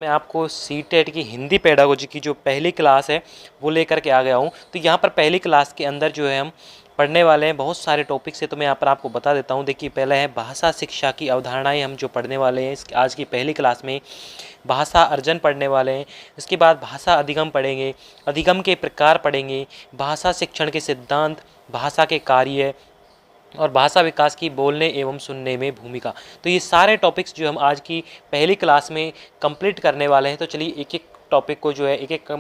मैं आपको सीटेट की हिंदी पेडागोजी की जो पहली क्लास है वो लेकर के आ गया हूँ। तो यहाँ पर पहली क्लास के अंदर जो है हम पढ़ने वाले हैं, बहुत सारे टॉपिक्स है। तो मैं यहाँ पर आपको बता देता हूँ। देखिए, पहले है भाषा शिक्षा की अवधारणाएं हम जो पढ़ने वाले हैं आज की पहली क्लास में। भाषा अर्जन पढ़ने वाले हैं। इसके बाद भाषा अधिगम पढ़ेंगे, अधिगम के प्रकार पढ़ेंगे, भाषा शिक्षण के सिद्धांत, भाषा के कार्य और भाषा विकास की बोलने एवं सुनने में भूमिका। तो ये सारे टॉपिक्स जो हम आज की पहली क्लास में कंप्लीट करने वाले हैं। तो चलिए एक एक टॉपिक को जो है, एक एक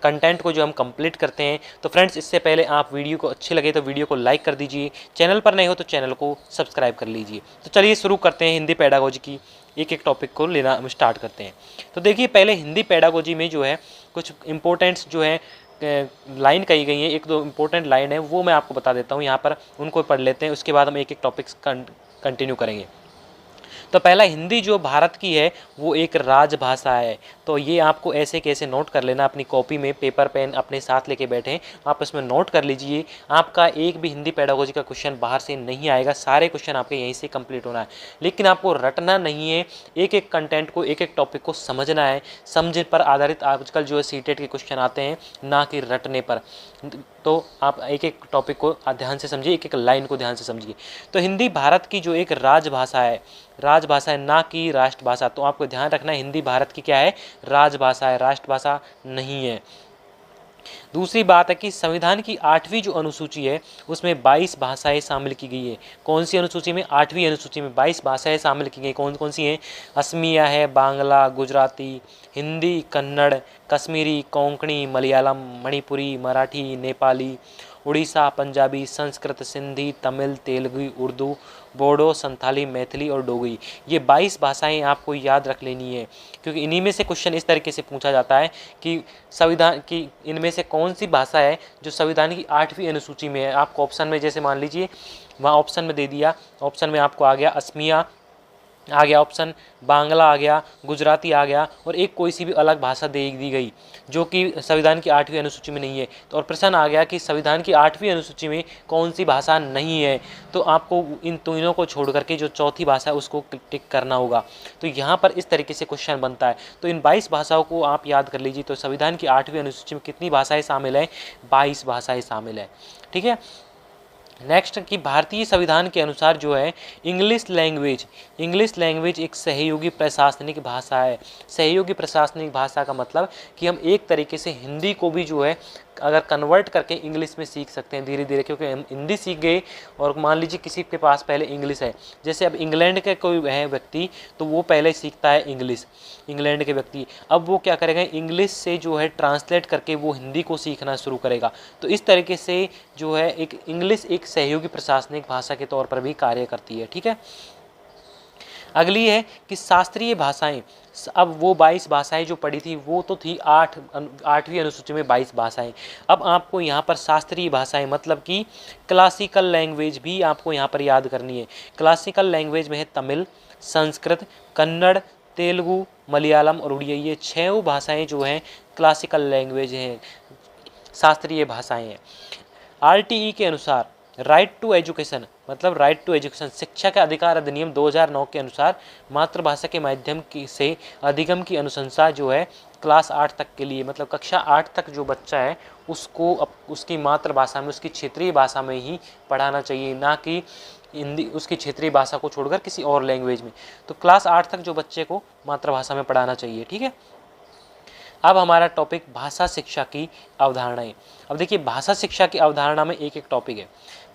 कंटेंट को जो हम कंप्लीट करते हैं। तो फ्रेंड्स, इससे पहले आप वीडियो को अच्छी लगे तो वीडियो को लाइक कर दीजिए, चैनल पर नए हो तो चैनल को सब्सक्राइब कर लीजिए। तो चलिए शुरू करते हैं हिंदी पेडागोजी की, एक एक टॉपिक को लेना हम स्टार्ट करते हैं। तो देखिए, पहले हिंदी पेडागोजी में जो है कुछ इंपॉर्टेंट्स जो है लाइन कही गई है, एक दो इंपॉर्टेंट लाइन है वो मैं आपको बता देता हूँ यहाँ पर, उनको पढ़ लेते हैं। उसके बाद हम एक एक टॉपिक्स कंटिन्यू करेंगे। तो पहला, हिंदी जो भारत की है वो एक राजभाषा है। तो ये आपको ऐसे कैसे नोट कर लेना, अपनी कॉपी में पेपर पेन अपने साथ लेके बैठें, आप इसमें नोट कर लीजिए। आपका एक भी हिंदी पेडागोजी का क्वेश्चन बाहर से नहीं आएगा, सारे क्वेश्चन आपके यहीं से कंप्लीट होना है। लेकिन आपको रटना नहीं है, एक एक कंटेंट को, एक एक टॉपिक को समझना है। समझ पर आधारित आजकल जो है सीटेट के क्वेश्चन आते हैं, ना कि रटने पर। तो आप एक एक टॉपिक को ध्यान से समझिए, एक एक लाइन को ध्यान से समझिए। तो हिंदी भारत की जो एक राजभाषा है, राजभाषा है ना कि राष्ट्रभाषा। तो आपको ध्यान रखना है, हिंदी भारत की क्या है, राजभाषा है, राष्ट्रभाषा नहीं है। दूसरी बात है कि संविधान की 8वीं जो अनुसूची है उसमें 22 भाषाएं शामिल की गई है। कौन सी अनुसूची में? 8वीं अनुसूची में 22 भाषाएं शामिल की गई। कौन कौन सी हैं? असमिया है, बांग्ला, गुजराती, हिंदी, कन्नड़, कश्मीरी, कोंकणी, मलयालम, मणिपुरी, मराठी, नेपाली, उड़ीसा, पंजाबी, संस्कृत, सिंधी, तमिल, तेलुगु, उर्दू, बोडो, संथाली, मैथिली और डोगरी। ये 22 भाषाएं आपको याद रख लेनी है, क्योंकि इन्हीं में से क्वेश्चन इस तरीके से पूछा जाता है कि संविधान की इनमें से कौन सी भाषा है जो संविधान की 8वीं अनुसूची में है। आपको ऑप्शन में, जैसे मान लीजिए वहाँ ऑप्शन में दे दिया, ऑप्शन में आपको आ गया असमिया आ गया, ऑप्शन बांग्ला आ गया, गुजराती आ गया, और एक कोई सी भी अलग भाषा दे दी गई जो कि संविधान की 8वीं अनुसूची में नहीं है। तो और प्रश्न आ गया कि संविधान की 8वीं अनुसूची में कौन सी भाषा नहीं है। तो आपको इन तीनों को छोड़ करके जो चौथी भाषा है उसको टिक करना होगा। तो यहाँ पर इस तरीके से क्वेश्चन बनता है। तो इन 22 भाषाओं को आप याद कर लीजिए। तो संविधान की 8वीं अनुसूची में कितनी भाषाएं शामिल हैं? 22 भाषाएं शामिल है। ठीक है। नेक्स्ट कि भारतीय संविधान के अनुसार जो है इंग्लिश लैंग्वेज एक सहयोगी प्रशासनिक भाषा है। सहयोगी प्रशासनिक भाषा का मतलब कि हम एक तरीके से हिंदी को भी जो है अगर कन्वर्ट करके इंग्लिश में सीख सकते हैं धीरे धीरे, क्योंकि हम हिंदी सीख गए और मान लीजिए किसी के पास पहले इंग्लिश है, जैसे अब इंग्लैंड के कोई है व्यक्ति तो वो पहले सीखता है इंग्लिश, इंग्लैंड के व्यक्ति, अब वो क्या करेगा, इंग्लिश से जो है ट्रांसलेट करके वो हिंदी को सीखना शुरू करेगा। तो इस तरीके से जो है एक इंग्लिश एक सहयोगी प्रशासनिक भाषा के तौर पर भी कार्य करती है। ठीक है। अगली है कि शास्त्रीय भाषाएं। अब वो 22 भाषाएं जो पढ़ी थी वो तो थी 8वीं अनुसूची में 22 भाषाएं। अब आपको यहाँ पर शास्त्रीय भाषाएं मतलब कि क्लासिकल लैंग्वेज भी आपको यहाँ पर याद करनी है। क्लासिकल लैंग्वेज में है तमिल, संस्कृत, कन्नड़, तेलुगु, मलयालम और उड़िया। ये 6 भाषाएं जो हैं क्लासिकल लैंग्वेज हैं, शास्त्रीय भाषाएं हैं। आरटीई के अनुसार राइट टू एजुकेशन मतलब राइट टू एजुकेशन, शिक्षा का अधिकार अधिनियम 2009 के अनुसार मातृभाषा के माध्यम से अधिगम की अनुशंसा जो है क्लास 8 तक के लिए, मतलब कक्षा 8 तक जो बच्चा है उसको उसकी मातृभाषा में, उसकी क्षेत्रीय भाषा में ही पढ़ाना चाहिए, ना कि हिंदी उसकी क्षेत्रीय भाषा को छोड़कर किसी और लैंग्वेज में। तो क्लास 8 तक जो बच्चे को मातृभाषा में पढ़ाना चाहिए। ठीक है। अब हमारा टॉपिक भाषा शिक्षा की अवधारणाएं। अब देखिए, भाषा शिक्षा की अवधारणा में एक एक टॉपिक है,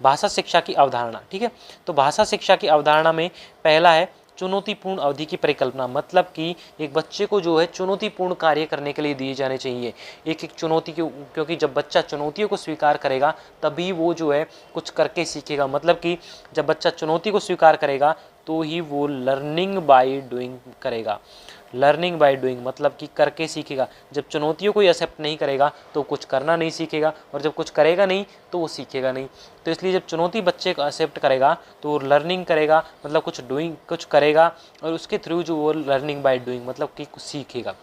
भाषा शिक्षा की अवधारणा। ठीक है। तो भाषा शिक्षा की अवधारणा में पहला है चुनौतीपूर्ण अवधि की परिकल्पना, मतलब कि एक बच्चे को जो है चुनौतीपूर्ण कार्य करने के लिए दिए जाने चाहिए एक एक चुनौती क्योंकि जब बच्चा चुनौतियों को स्वीकार करेगा तभी वो जो है कुछ करके सीखेगा। मतलब कि जब बच्चा चुनौती को स्वीकार करेगा तो ही वो लर्निंग बाय डूइंग करेगा। लर्निंग बाय डूइंग मतलब कि करके सीखेगा। जब चुनौतियों को एक्सेप्ट नहीं करेगा तो कुछ करना नहीं सीखेगा, और जब कुछ करेगा नहीं तो वो सीखेगा नहीं। तो इसलिए जब चुनौती बच्चे को एक्सेप्ट करेगा तो वो लर्निंग करेगा, मतलब कुछ करेगा, और उसके थ्रू जो वो लर्निंग बाय डूइंग मतलब कि कुछ सीखेगा।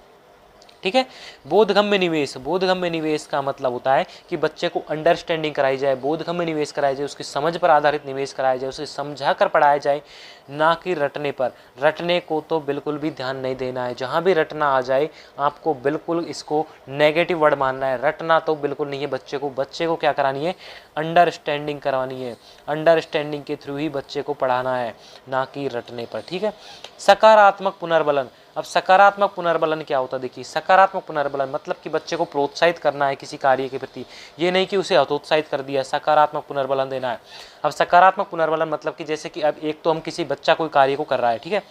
ठीक है। बोधगम्य निवेश, बोधगम्य निवेश का मतलब होता है कि बच्चे को अंडरस्टैंडिंग कराई जाए, बोधगम्य निवेश कराया जाए, उसकी समझ पर आधारित निवेश कराया जाए, उसे समझा कर पढ़ाया जाए, ना कि रटने पर। रटने को तो बिल्कुल भी ध्यान नहीं देना है, जहाँ भी रटना आ जाए आपको बिल्कुल इसको नेगेटिव वर्ड मानना है। रटना तो बिल्कुल नहीं है बच्चे को क्या करानी है, अंडरस्टैंडिंग करवानी है। अंडरस्टैंडिंग के थ्रू ही बच्चे को पढ़ाना है, ना कि रटने पर, ठीक है। सकारात्मक पुनर्बलन, अब सकारात्मक पुनर्बलन क्या होता है, देखिए सकारात्मक पुनर्बलन मतलब कि बच्चे को प्रोत्साहित करना है किसी कार्य के प्रति, ये नहीं कि उसे हतोत्साहित कर दिया, सकारात्मक पुनर्बलन देना है। अब सकारात्मक पुनर्बलन मतलब कि जैसे कि अब एक तो हम किसी बच्चा कोई कार्य को कर रहा है, ठीक है,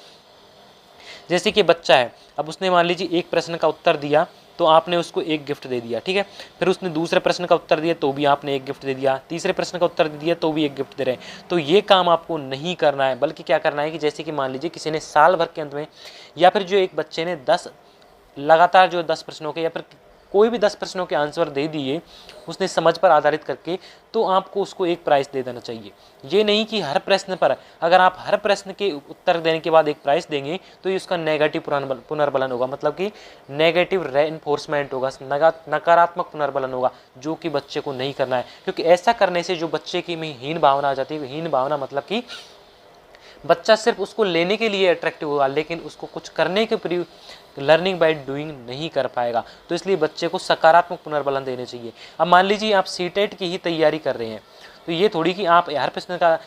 जैसे कि बच्चा है, अब उसने मान लीजिए एक प्रश्न का उत्तर दिया तो आपने उसको एक गिफ्ट दे दिया, ठीक है। फिर उसने दूसरे प्रश्न का उत्तर दिया तो भी आपने एक गिफ्ट दे दिया, तीसरे प्रश्न का उत्तर दिया तो भी एक गिफ्ट दे रहे हैं। तो ये काम आपको नहीं करना है, बल्कि क्या करना है कि जैसे कि मान लीजिए किसी ने साल भर के अंत में, या फिर जो एक बच्चे ने 10 लगातार जो 10 प्रश्नों के या फिर कोई भी 10 प्रश्नों के आंसर दे दिए उसने समझ पर आधारित करके, तो आपको उसको एक प्राइज़ दे देना चाहिए। ये नहीं कि हर प्रश्न पर, अगर आप हर प्रश्न के उत्तर देने के बाद एक प्राइज़ देंगे तो ये उसका नेगेटिव पुनर्बलन होगा, मतलब कि नेगेटिव रेइंफोर्समेंट होगा, नकारात्मक पुनर्बलन होगा, जो कि बच्चे को नहीं करना है। क्योंकि ऐसा करने से जो बच्चे की में हीन भावना आ जाती है, हीन भावना मतलब कि बच्चा सिर्फ उसको लेने के लिए अट्रैक्टिव होगा, लेकिन उसको कुछ करने के लर्निंग बाय डूइंग नहीं कर पाएगा। तो इसलिए बच्चे को सकारात्मक पुनर्बलन देने चाहिए। अब मान लीजिए आप सीटेट की ही तैयारी कर रहे हैं, तो ये थोड़ी कि आप हर प्रश्न का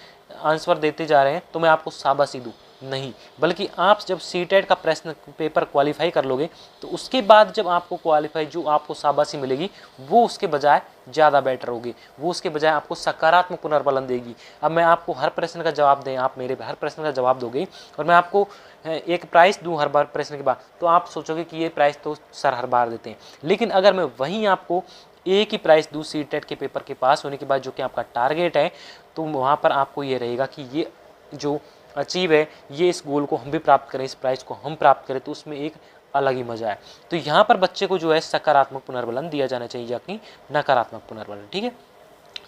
आंसर देते जा रहे हैं तो मैं आपको शाबाशी दूँ, नहीं, बल्कि आप जब सीटेट का प्रश्न पेपर क्वालिफाई कर लोगे तो उसके बाद जब आपको क्वालिफाई जो आपको शाबाशी मिलेगी वो उसके बजाय ज़्यादा बेटर होगी, वो उसके बजाय आपको सकारात्मक पुनर्बलन देगी। अब मैं आपको हर प्रश्न का जवाब दें, आप मेरे हर प्रश्न का जवाब दोगे और मैं आपको एक प्राइस दूं हर बार प्रश्न के बाद, तो आप सोचोगे कि ये प्राइस तो सर हर बार देते हैं। लेकिन अगर मैं वहीं आपको एक ही प्राइस दूँ सीटेट के पेपर के पास होने के बाद, जो कि आपका टारगेट है, तो वहाँ पर आपको ये रहेगा कि ये जो अचीव है, ये इस गोल को हम भी प्राप्त करें, इस प्राइस को हम प्राप्त करें, तो उसमें एक अलग ही मजा है। तो यहाँ पर बच्चे को जो है सकारात्मक पुनर्बलन दिया जाना चाहिए, या कि नकारात्मक पुनर्बलन, ठीक है।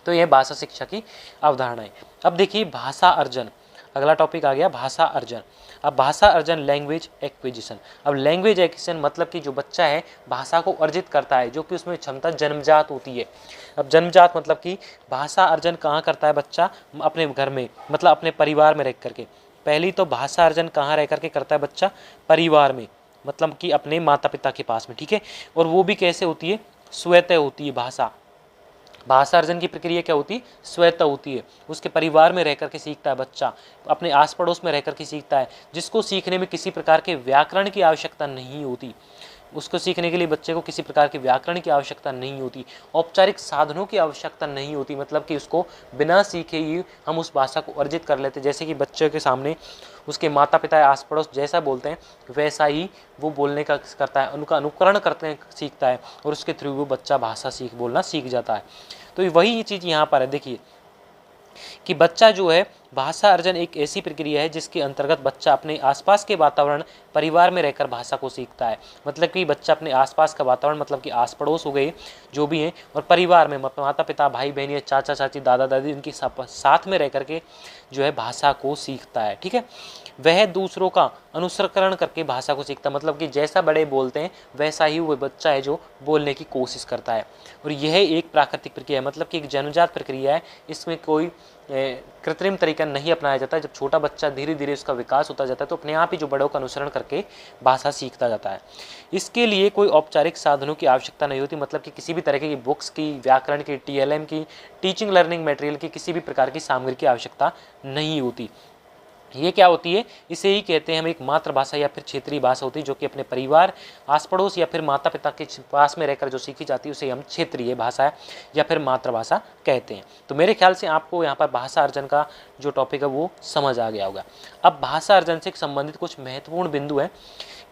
तो ये भाषा शिक्षा की अवधारणा है। अब देखिए भाषा अर्जन, अगला टॉपिक आ गया भाषा अर्जन। अब भाषा अर्जन लैंग्वेज एक्विजिशन। अब लैंग्वेज एक्विजिशन मतलब कि जो बच्चा है भाषा को अर्जित करता है, जो कि उसमें क्षमता जन्मजात होती है। अब जन्मजात मतलब कि भाषा अर्जन कहाँ करता है बच्चा, अपने घर में, मतलब अपने परिवार में रह करके। पहली तो भाषा अर्जन कहाँ रह करके करता है बच्चा, परिवार में, मतलब कि अपने माता पिता के पास में, ठीक है। और वो भी कैसे होती है, स्वतः होती है भाषा। भाषा अर्जन की प्रक्रिया क्या होती है, स्वतः होती है। उसके परिवार में रह करके सीखता है बच्चा, अपने आस पड़ोस में रह करके सीखता है, जिसको सीखने में किसी प्रकार के व्याकरण की आवश्यकता नहीं होती। उसको सीखने के लिए बच्चे को किसी प्रकार के व्याकरण की आवश्यकता नहीं होती, औपचारिक साधनों की आवश्यकता नहीं होती, मतलब कि उसको बिना सीखे ही हम उस भाषा को अर्जित कर लेते। जैसे कि बच्चे के सामने उसके माता पिता आस पड़ोस जैसा बोलते हैं वैसा ही वो बोलने का करता है, उनका अनुकरण करते हैं, सीखता है, और उसके थ्रू वो बच्चा भाषा बोलना सीख जाता है। तो वही चीज़ यहाँ पर है, देखिए कि बच्चा जो है भाषा अर्जन एक ऐसी प्रक्रिया है जिसके अंतर्गत बच्चा अपने आसपास के वातावरण, परिवार में रहकर भाषा को सीखता है। मतलब कि बच्चा अपने आसपास का वातावरण, मतलब कि आस पड़ोस हो गए जो भी हैं, और परिवार में माता पिता, भाई बहन, चाचा चाची, दादा दादी, इनके साथ में रह करके जो है भाषा को सीखता है, ठीक है। वह दूसरों का अनुसरण करके भाषा को सीखता है, मतलब कि जैसा बड़े बोलते हैं वैसा ही वो बच्चा है जो बोलने की कोशिश करता है। और यह एक प्राकृतिक प्रक्रिया है, मतलब कि एक जन्मजात प्रक्रिया है, इसमें कोई कृत्रिम तरीका नहीं अपनाया जाता है। जब छोटा बच्चा धीरे धीरे उसका विकास होता जाता है तो अपने आप ही जो बड़ों का अनुसरण करके भाषा सीखता जाता है। इसके लिए कोई औपचारिक साधनों की आवश्यकता नहीं होती, मतलब कि किसी भी तरह की बुक्स की, व्याकरण की, TLM की, टीचिंग लर्निंग मटेरियल की, किसी भी प्रकार की सामग्री की आवश्यकता नहीं होती। ये क्या होती है, इसे ही कहते हैं हम एक मातृभाषा या फिर क्षेत्रीय भाषा होती है, जो कि अपने परिवार, आस पड़ोस या फिर माता पिता के पास में रहकर जो सीखी जाती है उसे हम क्षेत्रीय भाषा या फिर मातृभाषा कहते हैं। तो मेरे ख्याल से आपको यहाँ पर भाषा अर्जन का जो टॉपिक है वो समझ आ गया होगा। अब भाषा अर्जन से संबंधित कुछ महत्वपूर्ण बिंदु है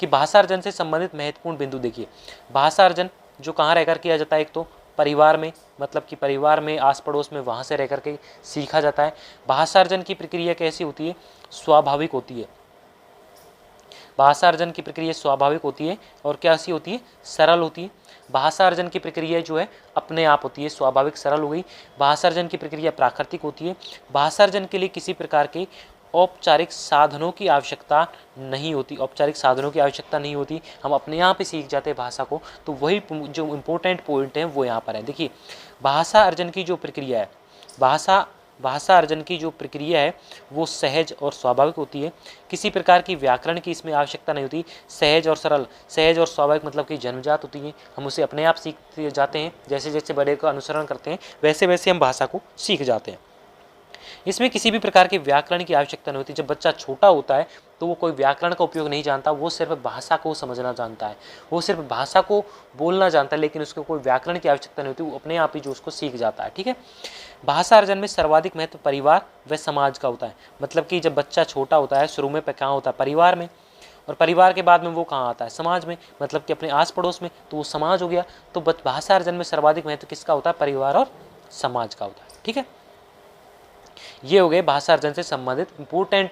कि भाषा अर्जन से संबंधित महत्वपूर्ण बिंदु देखिए, भाषा अर्जन जो कहाँ रहकर किया जाता है, एक तो परिवार में, मतलब कि परिवार में, आस पड़ोस में, वहाँ से रह कर के सीखा जाता है। भाषा अर्जन की प्रक्रिया कैसी होती है, स्वाभाविक होती है। भाषा अर्जन की प्रक्रिया स्वाभाविक होती है और कैसी होती है, सरल होती है। भाषा अर्जन की प्रक्रिया जो है अपने आप होती है, स्वाभाविक सरल हो गई। भाषा अर्जन की प्रक्रिया प्राकृतिक होती है। भाषा अर्जन के लिए किसी प्रकार के औपचारिक साधनों की आवश्यकता नहीं होती, औपचारिक साधनों की आवश्यकता नहीं होती, हम अपने यहाँ पे सीख जाते हैं भाषा को। तो वही जो इम्पोर्टेंट पॉइंट है वो यहाँ पर है। देखिए भाषा अर्जन की जो प्रक्रिया है, भाषा अर्जन की जो प्रक्रिया है वो सहज और स्वाभाविक होती है। किसी प्रकार की व्याकरण की इसमें आवश्यकता नहीं होती। सहज और सरल, सहज और स्वाभाविक मतलब कि जन्मजात होती है, हम उसे अपने आप सीखते जाते हैं। जैसे जैसे बड़े का अनुसरण करते हैं वैसे वैसे हम भाषा को सीख जाते हैं। इसमें किसी भी प्रकार के व्याकरण की आवश्यकता नहीं होती। जब बच्चा छोटा होता है तो वो कोई व्याकरण का उपयोग नहीं जानता, वो सिर्फ भाषा को समझना जानता है, वो सिर्फ भाषा को बोलना जानता है, लेकिन उसको कोई व्याकरण की आवश्यकता नहीं होती, वो अपने आप ही जो उसको सीख जाता है। ठीक है, भाषा अर्जन में सर्वाधिक महत्व परिवार व समाज का होता है। मतलब कि जब बच्चा छोटा होता है शुरू में कहाँ होता है, परिवार में, और परिवार के बाद में वो कहाँ आता है, समाज में, मतलब कि अपने आस पड़ोस में, तो वो समाज हो गया। तो भाषा अर्जन में सर्वाधिक महत्व किसका होता है, परिवार और समाज का होता है। ठीक है, ये हो गए भाषा अर्जन से संबंधित इंपोर्टेंट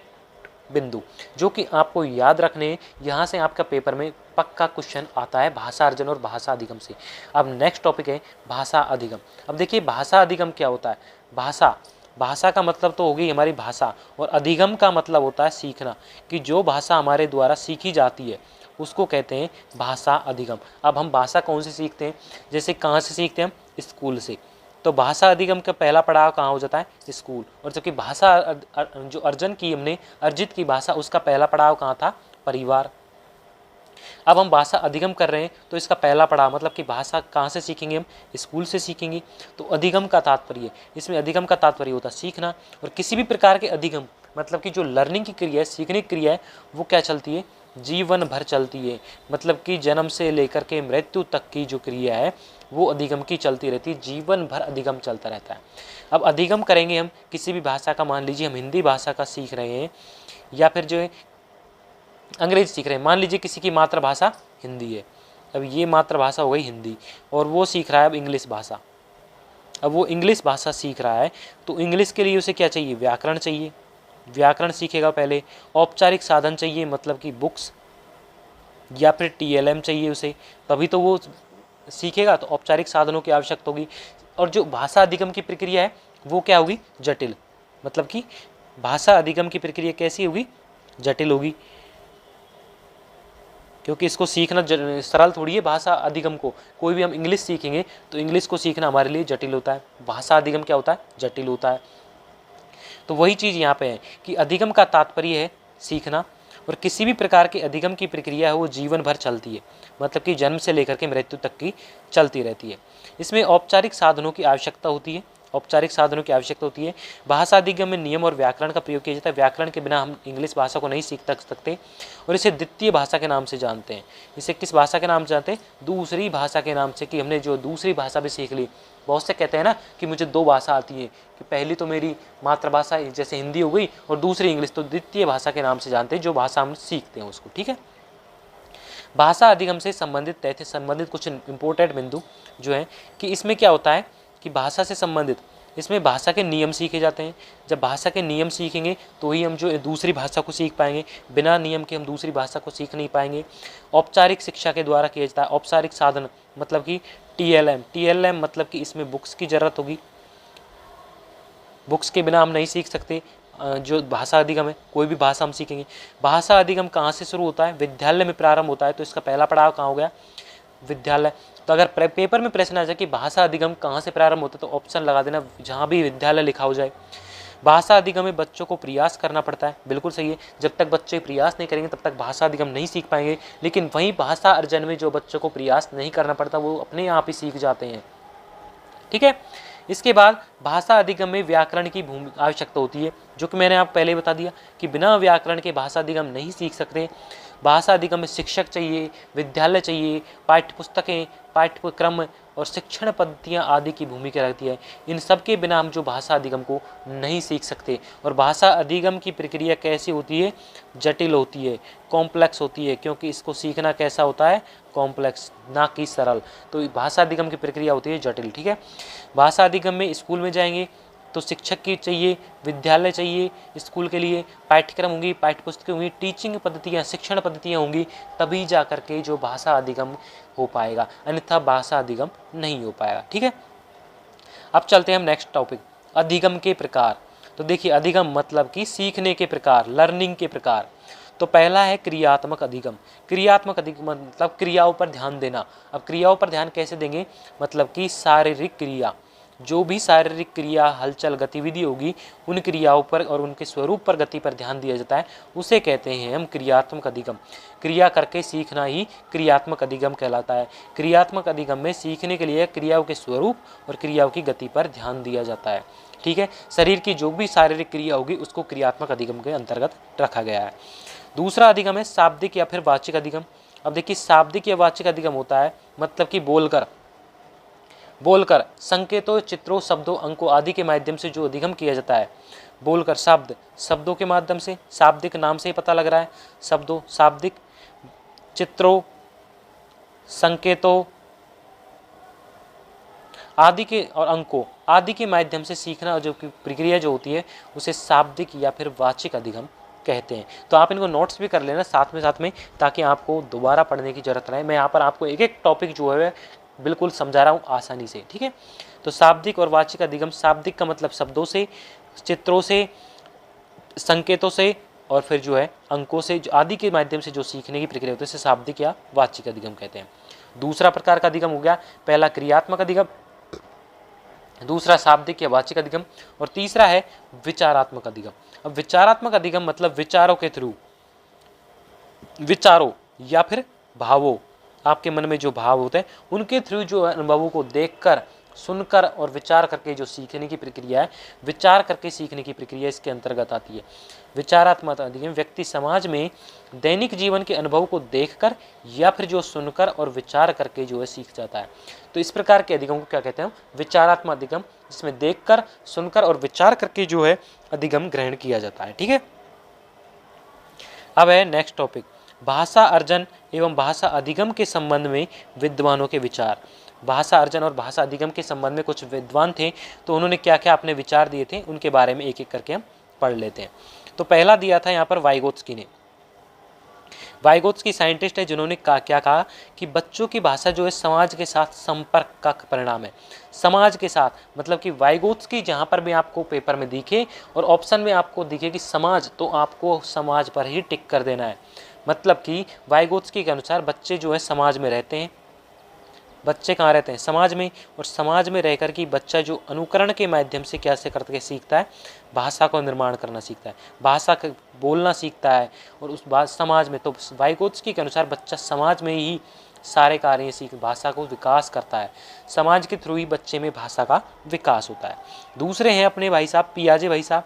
बिंदु जो कि आपको याद रखने। यहाँ से आपका पेपर में पक्का क्वेश्चन आता है भाषा अर्जन और भाषा अधिगम से। अब नेक्स्ट टॉपिक है भाषा अधिगम। अब देखिए भाषा अधिगम क्या होता है। भाषा का मतलब तो होगी हमारी भाषा, और अधिगम का मतलब होता है सीखना, कि जो भाषा हमारे द्वारा सीखी जाती है उसको कहते हैं भाषा अधिगम। अब हम भाषा कौन सी सीखते हैं, जैसे कहाँ से सीखते हैं हम, स्कूल से। तो भाषा अधिगम का पहला पड़ाव कहाँ हो जाता है, स्कूल। और जबकि भाषा जो अर्जन की हमने अर्जित की भाषा, उसका पहला पड़ाव कहाँ था, परिवार। अब हम भाषा अधिगम कर रहे हैं तो इसका पहला पड़ाव मतलब कि भाषा कहाँ से सीखेंगे हम, स्कूल से सीखेंगे। तो अधिगम का तात्पर्य, इसमें अधिगम का तात्पर्य होता है सीखना। और किसी भी प्रकार के अधिगम मतलब कि जो लर्निंग की क्रिया है, सीखने की क्रिया है, वो क्या चलती है, जीवन भर चलती है। मतलब कि जन्म से लेकर के मृत्यु तक की जो क्रिया है वो अधिगम की चलती रहती है, जीवन भर अधिगम चलता रहता है। अब अधिगम करेंगे हम किसी भी भाषा का, मान लीजिए हम हिंदी भाषा का सीख रहे हैं या फिर जो है अंग्रेजी सीख रहे हैं। मान लीजिए किसी की मातृभाषा हिंदी है, अब ये मातृभाषा हो गई हिंदी, और वो सीख रहा है अब इंग्लिश भाषा। अब वो इंग्लिश भाषा सीख रहा है तो इंग्लिश के लिए उसे क्या चाहिए, व्याकरण चाहिए, व्याकरण सीखेगा पहले। औपचारिक साधन चाहिए, मतलब कि बुक्स या फिर TLM चाहिए उसे, तभी तो वो सीखेगा। तो औपचारिक साधनों की आवश्यकता होगी। और जो भाषा अधिगम की प्रक्रिया है वो क्या होगी, जटिल। मतलब कि भाषा अधिगम की प्रक्रिया कैसी होगी, जटिल होगी, क्योंकि इसको सीखना सरल थोड़ी है। भाषा अधिगम को, कोई भी हम इंग्लिश सीखेंगे तो इंग्लिश को सीखना हमारे लिए जटिल होता है, भाषा अधिगम क्या होता है, जटिल होता है। तो वही चीज़ यहाँ पे है कि अधिगम का तात्पर्य है सीखना, और किसी भी प्रकार के अधिगम की प्रक्रिया है वो जीवन भर चलती है, मतलब कि जन्म से लेकर के मृत्यु तक की चलती रहती है। इसमें औपचारिक साधनों की आवश्यकता होती है, औपचारिक साधनों की आवश्यकता होती है। भाषा अधिगम में नियम और व्याकरण का प्रयोग किया जाता है। व्याकरण के बिना हम इंग्लिश भाषा को नहीं सीख सकते, और इसे द्वितीय भाषा के नाम से जानते हैं। इसे किस भाषा के नाम से जानते हैं, दूसरी भाषा के नाम से, कि हमने जो दूसरी भाषा भी सीख ली। बहुत से कहते हैं ना कि मुझे 2 भाषा आती है, कि पहली तो मेरी मातृभाषा जैसे हिंदी हो गई और दूसरी इंग्लिश, तो द्वितीय भाषा के नाम से जानते हैं जो भाषा हम सीखते हैं उसको। ठीक है, भाषा अधिगम से संबंधित कुछ इंपॉर्टेंट बिंदु जो है कि इसमें क्या होता है कि भाषा से संबंधित इसमें भाषा के नियम सीखे जाते हैं। जब भाषा के नियम सीखेंगे तो ही हम जो दूसरी भाषा को सीख पाएंगे, बिना नियम के हम दूसरी भाषा को सीख नहीं पाएंगे। औपचारिक शिक्षा के द्वारा किया जाता है। औपचारिक साधन मतलब कि TLM मतलब कि इसमें बुक्स की ज़रूरत होगी, बुक्स के बिना हम नहीं सीख सकते। जो भाषा अधिगम है, कोई भी भाषा हम सीखेंगे। भाषा अधिगम कहाँ से शुरू होता है, विद्यालय में प्रारंभ होता है। तो इसका पहला पड़ाव कहाँ हो गया, विद्यालय। तो अगर पेपर में प्रश्न आ जाए कि भाषा अधिगम कहाँ से प्रारंभ होता है, तो ऑप्शन लगा देना जहाँ भी विद्यालय लिखा हो जाए। भाषा अधिगम में बच्चों को प्रयास करना पड़ता है, बिल्कुल सही है। जब तक बच्चे प्रयास नहीं करेंगे तब तक भाषा अधिगम नहीं सीख पाएंगे। लेकिन वहीं भाषा अर्जन में जो बच्चों को प्रयास नहीं करना पड़ता वो अपने आप ही सीख जाते हैं। ठीक है, इसके बाद भाषा अधिगम में व्याकरण की आवश्यकता होती है, जो कि मैंने आप पहले बता दिया कि बिना व्याकरण के भाषा अधिगम नहीं सीख सकते। भाषा अधिगम में शिक्षक चाहिए, विद्यालय चाहिए, पाठ्यपुस्तकें, पाठ्यक्रम और शिक्षण पद्धतियाँ आदि की भूमिका रहती है। इन सब के बिना हम जो भाषा अधिगम को नहीं सीख सकते। और भाषा अधिगम की प्रक्रिया कैसी होती है, जटिल होती है, कॉम्प्लेक्स होती है, क्योंकि इसको सीखना कैसा होता है, कॉम्प्लेक्स, ना कि सरल। तो भाषा अधिगम की प्रक्रिया होती है जटिल। ठीक है, भाषा अधिगम में स्कूल में जाएंगे तो शिक्षक की चाहिए, विद्यालय चाहिए स्कूल के लिए, पाठ्यक्रम होंगी, पाठ्यपुस्तकें होंगी, टीचिंग पद्धतियाँ, शिक्षण पद्धतियाँ होंगी, तभी जा करके जो भाषा अधिगम हो पाएगा, अन्यथा भाषा अधिगम नहीं हो पाएगा। ठीक है, अब चलते हैं हम नेक्स्ट टॉपिक, अधिगम के प्रकार। तो देखिए अधिगम मतलब कि सीखने के प्रकार, लर्निंग के प्रकार। तो पहला है क्रियात्मक अधिगम। क्रियात्मक अधिगम मतलब क्रियाओं पर ध्यान देना। अब क्रियाओं पर ध्यान कैसे देंगे, मतलब कि शारीरिक क्रिया, जो भी शारीरिक क्रिया, हलचल, गतिविधि होगी, उन क्रियाओं पर और उनके स्वरूप पर, गति पर ध्यान दिया जाता है, उसे कहते हैं हम क्रियात्मक अधिगम। क्रिया करके सीखना ही क्रियात्मक अधिगम कहलाता है। क्रियात्मक अधिगम में सीखने के लिए क्रियाओं के स्वरूप और क्रियाओं की गति पर ध्यान दिया जाता है। ठीक है, शरीर की जो भी शारीरिक क्रिया होगी उसको क्रियात्मक अधिगम के अंतर्गत रखा गया है। दूसरा अधिगम है शाब्दिक या फिर वाचिक अधिगम। अब देखिए शाब्दिक या वाचिक अधिगम होता है मतलब कि बोलकर संकेतों, चित्रों, शब्दों, अंकों आदि के माध्यम से जो अधिगम किया जाता है। बोलकर शब्दों के माध्यम से, शाब्दिक नाम से ही पता लग रहा है, शब्दों, शाब्दिक, चित्रों, संकेतों आदि के और अंकों आदि के माध्यम से सीखना जो प्रक्रिया जो होती है उसे शाब्दिक या फिर वाचिक अधिगम कहते हैं। तो आप इनको नोट्स भी कर लेना साथ में ताकि आपको दोबारा पढ़ने की जरूरत नहीं। मैं यहाँ पर आपको एक एक टॉपिक जो है बिल्कुल समझा रहा हूँ आसानी से। ठीक है, तो शाब्दिक और वाचिक अधिगम, शाब्दिक का मतलब शब्दों से, चित्रों से, संकेतों से और फिर जो है अंकों से आदि के माध्यम से जो सीखने की प्रक्रिया होती है उसे शाब्दिक या वाचिक अधिगम कहते हैं। दूसरा प्रकार का अधिगम हो गया, पहला क्रियात्मक अधिगम, दूसरा शाब्दिक या वाचिक अधिगम और तीसरा है विचारात्मक अधिगम। अब विचारात्मक अधिगम मतलब विचारों के थ्रू, विचारों या फिर भावों, आपके मन में जो भाव होते हैं उनके थ्रू जो अनुभवों को देखकर, सुनकर और विचार करके जो सीखने की प्रक्रिया है, विचार करके सीखने की प्रक्रिया इसके अंतर्गत आती है। विचारात्मक अधिगम व्यक्ति समाज में दैनिक जीवन के अनुभव को देखकर या फिर जो सुनकर और विचार करके जो है सीख जाता है। तो इस प्रकार के अधिगम को क्या कहते हैं, विचारात्मक अधिगम, जिसमें देखकर, सुनकर और विचार करके जो है अधिगम ग्रहण किया जाता है। ठीक है, अब है नेक्स्ट टॉपिक, भाषा अर्जन एवं भाषा अधिगम के संबंध में विद्वानों के विचार। भाषा अर्जन और भाषा अधिगम के संबंध में कुछ विद्वान थे, तो उन्होंने क्या क्या अपने विचार दिए थे, उनके बारे में एक एक करके हम पढ़ लेते हैं। तो पहला दिया था यहाँ पर वाइगोत्स्की ने। वाइगोत्स्की साइंटिस्ट है जिन्होंने क्या कहा कि बच्चों की भाषा जो है समाज के साथ संपर्क का परिणाम है। समाज के साथ मतलब कि वाइगोत्स्की जहाँ पर भी आपको पेपर में दिखे और ऑप्शन में आपको दिखे कि समाज, तो आपको समाज पर ही टिक कर देना है। मतलब कि वाइगोत्स्की के अनुसार बच्चे जो है समाज में रहते हैं। बच्चे कहाँ रहते हैं, समाज में, और समाज में रहकर कि बच्चा जो अनुकरण के माध्यम से कैसे करके सीखता है, भाषा को निर्माण करना सीखता है, भाषा को बोलना सीखता है और उस बात समाज में। तो वाइगोत्स्की के अनुसार बच्चा समाज में ही सारे कार्य सीख भाषा को विकास करता है, समाज के थ्रू ही बच्चे में भाषा का विकास होता है। दूसरे हैं अपने भाई साहब पियाजे भाई साहब।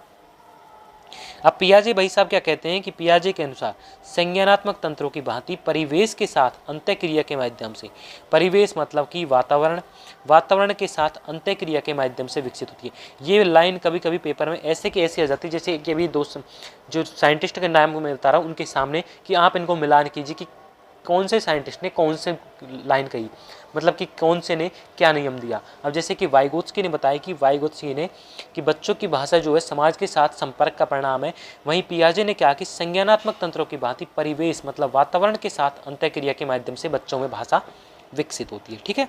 अब पियाजे भाई साहब क्या कहते हैं कि पियाजे के अनुसार संज्ञानात्मक तंत्रों की भांति परिवेश के साथ अंतःक्रिया के माध्यम से, परिवेश मतलब कि वातावरण के साथ अंतःक्रिया के माध्यम से विकसित होती है। ये लाइन कभी कभी पेपर में ऐसे की ऐसी आ जाती है, जैसे कि अभी दोस्त जो साइंटिस्ट के नाम को मैं बता रहा हूँ उनके सामने कि आप इनको मिलान कीजिए कि कौन से साइंटिस्ट ने कौन से लाइन कही, मतलब कि कौन से ने क्या नियम दिया। अब जैसे कि वाइगोत्स्की ने बताया कि वाइगोत्स्की ने कि बच्चों की भाषा जो है समाज के साथ संपर्क का परिणाम है, वहीं पियाजे ने क्या कि संज्ञानात्मक तंत्रों की भांति परिवेश मतलब वातावरण के साथ अंतःक्रिया के माध्यम से बच्चों में भाषा विकसित होती है। ठीक है,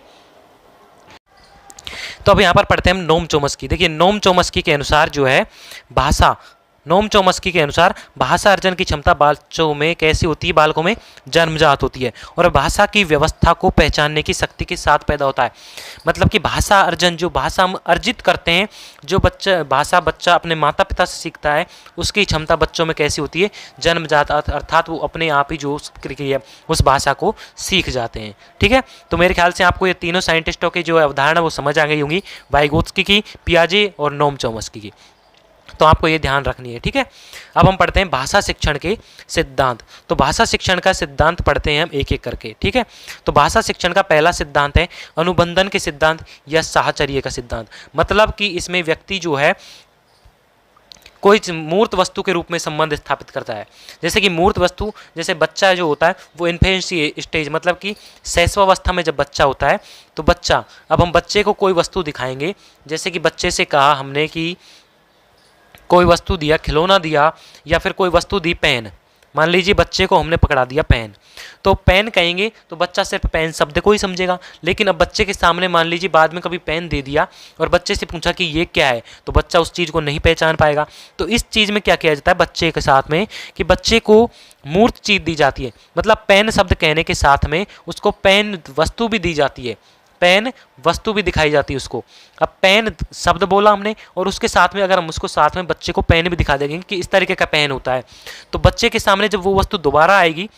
तो अब यहाँ पर पढ़ते हैं हम नोम चोम्स्की। देखिए नोम चोम्स्की के अनुसार जो है नोम चोम्स्की के अनुसार भाषा अर्जन की क्षमता बच्चों में कैसी होती है, बालकों में जन्मजात होती है और भाषा की व्यवस्था को पहचानने की शक्ति के साथ पैदा होता है। मतलब कि भाषा अर्जन, जो भाषा हम अर्जित करते हैं, जो बच्चा अपने माता पिता से सीखता है, उसकी क्षमता बच्चों में कैसी होती है, जन्मजात, अर्थात वो अपने आप ही जो क्रिया उस भाषा को सीख जाते हैं। ठीक है, तो मेरे ख्याल से आपको ये तीनों साइंटिस्टों की जो अवधारणा वो समझ आ गई होंगी, वाइगोत्स्की की, पियाजे और नोम चोम्स्की की, तो आपको ये ध्यान रखनी है। ठीक है, अब हम पढ़ते हैं भाषा शिक्षण के सिद्धांत। तो भाषा शिक्षण का सिद्धांत पढ़ते हैं हम एक एक करके। ठीक है, तो भाषा शिक्षण का पहला सिद्धांत है अनुबंधन के सिद्धांत या साहचर्य का सिद्धांत। मतलब कि इसमें व्यक्ति जो है कोई मूर्त वस्तु के रूप में संबंध स्थापित करता है। जैसे कि मूर्त वस्तु, जैसे बच्चा जो होता है वो इन्फेंसी स्टेज, मतलब कि शैशवावस्था में जब बच्चा होता है, तो बच्चा, अब हम बच्चे को कोई वस्तु दिखाएंगे, जैसे कि बच्चे से कहा हमने कि कोई वस्तु दिया, खिलौना दिया या फिर कोई वस्तु दी, पेन, मान लीजिए बच्चे को हमने पकड़ा दिया पेन, तो पेन कहेंगे तो बच्चा सिर्फ पेन शब्द को ही समझेगा। लेकिन अब बच्चे के सामने मान लीजिए बाद में कभी पेन दे दिया और बच्चे से पूछा कि ये क्या है, तो बच्चा उस चीज़ को नहीं पहचान पाएगा। तो इस चीज़ में क्या किया जाता है बच्चे के साथ में, कि बच्चे को मूर्त चीज़ दी जाती है। मतलब पेन शब्द कहने के साथ में उसको पेन वस्तु भी दी जाती है, पेन वस्तु भी दिखाई जाती है उसको। अब पेन शब्द बोला हमने और उसके साथ में अगर हम उसको साथ में बच्चे को पेन भी दिखा देंगे कि इस तरीके का पेन होता है, तो बच्चे के सामने जब वो वस्तु दोबारा आएगी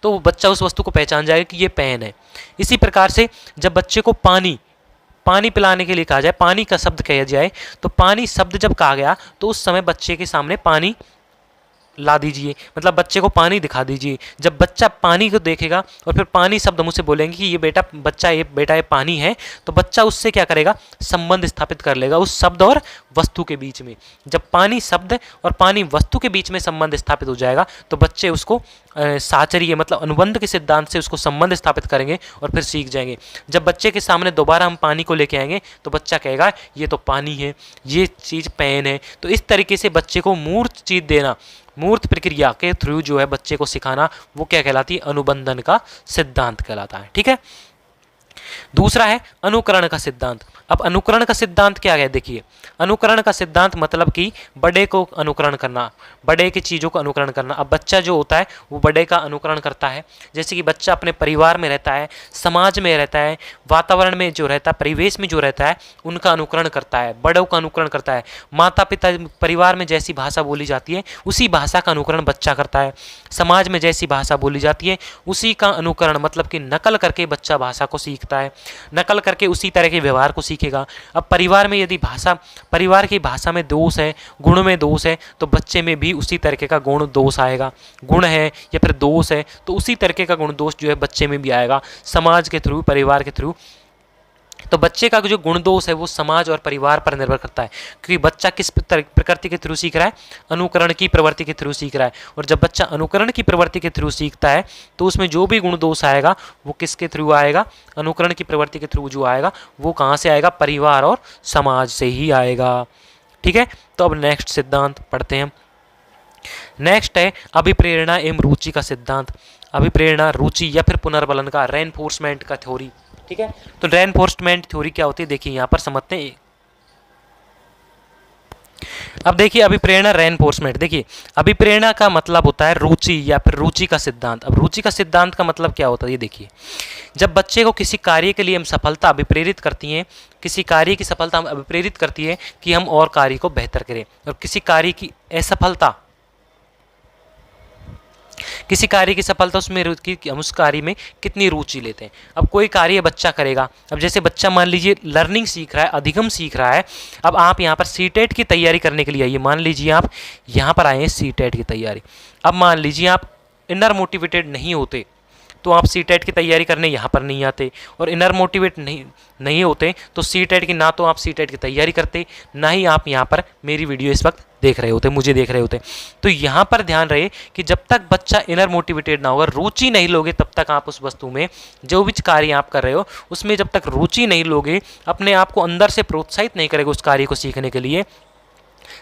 तो वो बच्चा उस वस्तु को पहचान जाएगा कि ये पेन है। इसी प्रकार से जब बच्चे को पानी पिलाने के लिए कहा जाए, पानी का शब्द कहा जाए, तो पानी शब्द जब कहा गया तो उस समय बच्चे के सामने पानी ला दीजिए, मतलब बच्चे को पानी दिखा दीजिए। जब बच्चा पानी को देखेगा और फिर पानी शब्द मुझसे बोलेंगे कि ये बेटा ये पानी है, तो बच्चा उससे क्या करेगा, संबंध स्थापित कर लेगा उस शब्द और वस्तु के बीच में। जब पानी शब्द और पानी वस्तु के बीच में संबंध स्थापित हो जाएगा तो बच्चे उसको साचर्य मतलब अनुबंध के सिद्धांत से उसको संबंध स्थापित करेंगे और फिर सीख जाएंगे। जब बच्चे के सामने दोबारा हम पानी को लेके आएंगे तो बच्चा कहेगा ये तो पानी है, ये चीज़ पेन है। तो इस तरीके से बच्चे को मूर्त चीज़ देना, मूर्त प्रक्रिया के थ्रू जो है बच्चे को सिखाना, वो क्या कहलाती है, अनुबंधन का सिद्धांत कहलाता है। ठीक है। दूसरा है अनुकरण का सिद्धांत। अब अनुकरण का सिद्धांत क्या है, देखिए अनुकरण का सिद्धांत मतलब कि बड़े को अनुकरण करना, बड़े की चीज़ों को अनुकरण करना। अब बच्चा जो होता है वो बड़े का अनुकरण करता है। जैसे कि बच्चा अपने परिवार में रहता है, समाज में रहता है, वातावरण में जो रहता है, परिवेश में जो रहता है, उनका अनुकरण करता है, बड़ों का अनुकरण करता है। माता पिता परिवार में जैसी भाषा बोली जाती है उसी भाषा का अनुकरण बच्चा करता है। समाज में जैसी भाषा बोली जाती है उसी का अनुकरण मतलब कि नकल करके बच्चा भाषा को सीखता है, नकल करके उसी तरह के व्यवहार को सीखेगा। अब परिवार में यदि परिवार की भाषा में दोष है, गुण में दोष है, तो बच्चे में भी उसी तरीके का गुण दोष आएगा। गुण है या फिर दोष है तो उसी तरीके का गुण दोष जो है बच्चे में भी आएगा, समाज के थ्रू, परिवार के थ्रू। तो बच्चे का जो गुण दोष है वो समाज और परिवार पर निर्भर करता है, क्योंकि बच्चा किस प्रकृति के थ्रू सीख रहा है, अनुकरण की प्रवृत्ति के थ्रू सीख रहा है। और जब बच्चा अनुकरण की प्रवृत्ति के थ्रू सीखता है तो उसमें जो भी गुण दोष आएगा वो किसके थ्रू आएगा, अनुकरण की प्रवृत्ति के थ्रू जो आएगा वो कहाँ से आएगा, परिवार और समाज से ही आएगा। ठीक है। तो अब नेक्स्ट सिद्धांत पढ़ते हैं। नेक्स्ट है अभिप्रेरणा एवं रुचि का सिद्धांत। अभिप्रेरणा, रुचि या फिर पुनर्बलन का, रेनफोर्समेंट का थ्योरी। ठीक है। तो रेनफोर्समेंट थ्योरी क्या होती है, देखिए यहाँ पर समझते हैं। अब देखिए अभिप्रेरणा, रेनफोर्समेंट। देखिए अभिप्रेरणा का मतलब होता है रुचि या फिर रुचि का सिद्धांत। अब रुचि का सिद्धांत का मतलब क्या होता है, ये देखिए जब बच्चे को किसी कार्य के लिए हम सफलता अभिप्रेरित करती हैं, किसी कार्य की सफलता हम अभिप्रेरित करती है कि हम और कार्य को बेहतर करें, और किसी कार्य की असफलता, किसी कार्य की सफलता उसमें हम उस कार्य में कितनी रुचि लेते हैं। अब कोई कार्य बच्चा करेगा, अब जैसे बच्चा मान लीजिए लर्निंग सीख रहा है, अधिगम सीख रहा है। अब आप यहाँ पर सीटेट की तैयारी करने के लिए आइए, मान लीजिए आप यहाँ पर आए हैं सीटेट की तैयारी। अब मान लीजिए आप इनर मोटिवेटेड नहीं होते तो आप सीटेट की तैयारी करने यहाँ पर नहीं आते, और इनर मोटिवेट नहीं होते तो सीटेट की, ना तो आप सीटेट की तैयारी करते, ना ही आप यहाँ पर मेरी वीडियो इस वक्त देख रहे होते, मुझे देख रहे होते। तो यहाँ पर ध्यान रहे कि जब तक बच्चा इनर मोटिवेटेड ना होगा, रुचि नहीं लोगे, तब तक आप उस वस्तु में जो भी कार्य आप कर रहे हो उसमें जब तक रुचि नहीं लोगे, अपने आप को अंदर से प्रोत्साहित नहीं करेगा उस कार्य को सीखने के लिए,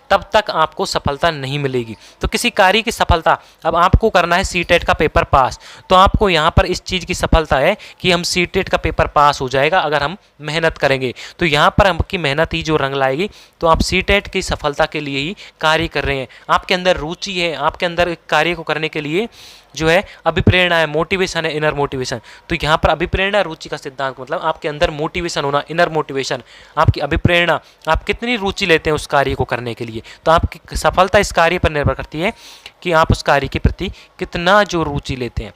तब तक आपको सफलता नहीं मिलेगी। तो किसी कार्य की सफलता, अब आपको करना है सीटेट का पेपर पास, तो आपको यहाँ पर इस चीज़ की सफलता है कि हम सीटेट का पेपर पास हो जाएगा अगर हम मेहनत करेंगे। तो यहाँ पर आपकी मेहनत ही जो रंग लाएगी। तो आप सीटेट की सफलता के लिए ही कार्य कर रहे हैं, आपके अंदर रुचि है, आपके अंदर कार्य को करने के लिए जो है अभिप्रेरणा है, मोटिवेशन है, इनर मोटिवेशन। तो यहाँ पर अभिप्रेरणा रुचि का सिद्धांत मतलब आपके अंदर मोटिवेशन होना, इनर मोटिवेशन, आपकी अभिप्रेरणा, आप कितनी रुचि लेते हैं उस कार्य को करने के लिए। तो आपकी सफलता इस कार्य पर निर्भर करती है कि आप उस कार्य के प्रति कितना जो रुचि लेते हैं।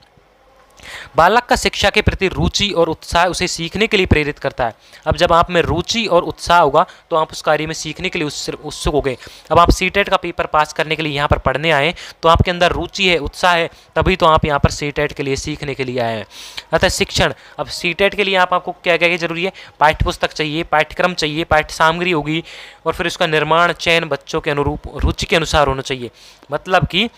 बालक का शिक्षा के प्रति रुचि और उत्साह उसे सीखने के लिए प्रेरित करता है। अब जब आप में रुचि और उत्साह होगा तो आप उस कार्य में सीखने के लिए उत्सुक हो गए। अब आप सीटेट का पेपर पास करने के लिए यहाँ पर पढ़ने आए तो आपके अंदर रुचि है, उत्साह है, तभी तो आप यहाँ पर सीटेट के लिए सीखने के लिए आए हैं। अतः शिक्षण, अब सीटेट के लिए आपको क्या क्या जरूरी है, पाठ्य पुस्तक चाहिए, पाठ्यक्रम चाहिए, पाठ्य सामग्री होगी, और फिर उसका निर्माण चयन बच्चों के अनुरूप रुचि के अनुसार होना चाहिए। मतलब कि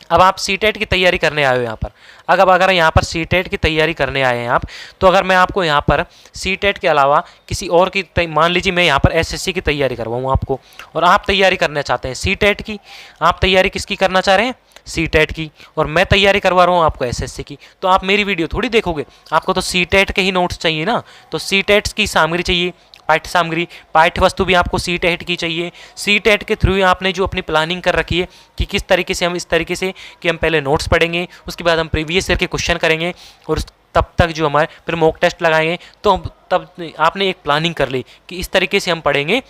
अब आप सीटेट की तैयारी करने आए हो यहाँ पर, अगर यहाँ पर सीटेट की तैयारी करने आए हैं आप, तो अगर मैं आपको यहाँ पर सीटेट के अलावा किसी और की मान लीजिए मैं यहाँ पर एसएससी की तैयारी करवाऊँ आपको, और आप तैयारी करना चाहते हैं सीटेट की, आप तैयारी किसकी करना चाह रहे हैं, सीटेट की, और मैं तैयारी करवा रहा हूँ आपको एसएससी की, तो आप मेरी वीडियो थोड़ी देखोगे, आपको तो सीटेट के ही नोट्स चाहिए ना। तो सीटेट की सामग्री चाहिए, पाठ्य सामग्री, पाठ्य वस्तु भी आपको सीटेट की चाहिए। सीटेट के थ्रू आपने जो अपनी प्लानिंग कर रखी है कि किस तरीके से हम, इस तरीके से कि हम पहले नोट्स पढ़ेंगे, उसके बाद हम प्रीवियस ईयर के क्वेश्चन करेंगे, और तब तक जो हमारे फिर मॉक टेस्ट लगाएंगे। तो तब आपने एक प्लानिंग कर ली कि इस तरीके से हम पढ़ेंगे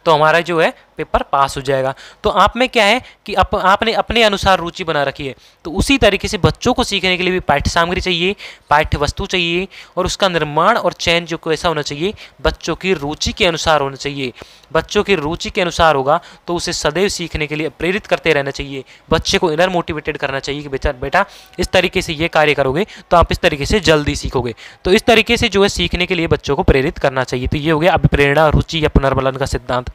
तो हमारा जो है पेपर पास हो जाएगा। तो आप में क्या है कि आपने अपने अनुसार रुचि बना रखी है, तो उसी तरीके से बच्चों को सीखने के लिए भी पाठ्य सामग्री चाहिए, पाठ्य वस्तु चाहिए, और उसका निर्माण और चयन जो कैसा होना चाहिए, बच्चों की रुचि के अनुसार होना चाहिए। बच्चों की रुचि के अनुसार होगा तो उसे सदैव सीखने के लिए प्रेरित करते रहना चाहिए, बच्चे को इनर मोटिवेटेड करना चाहिए कि बेटा इस तरीके से ये कार्य करोगे तो आप इस तरीके से जल्दी सीखोगे। तो इस तरीके से जो है सीखने के लिए बच्चों को प्रेरित करना चाहिए। तो ये हो गया अभिप्रेरणा, रुचि या पुनर्बलन का सिद्धांत।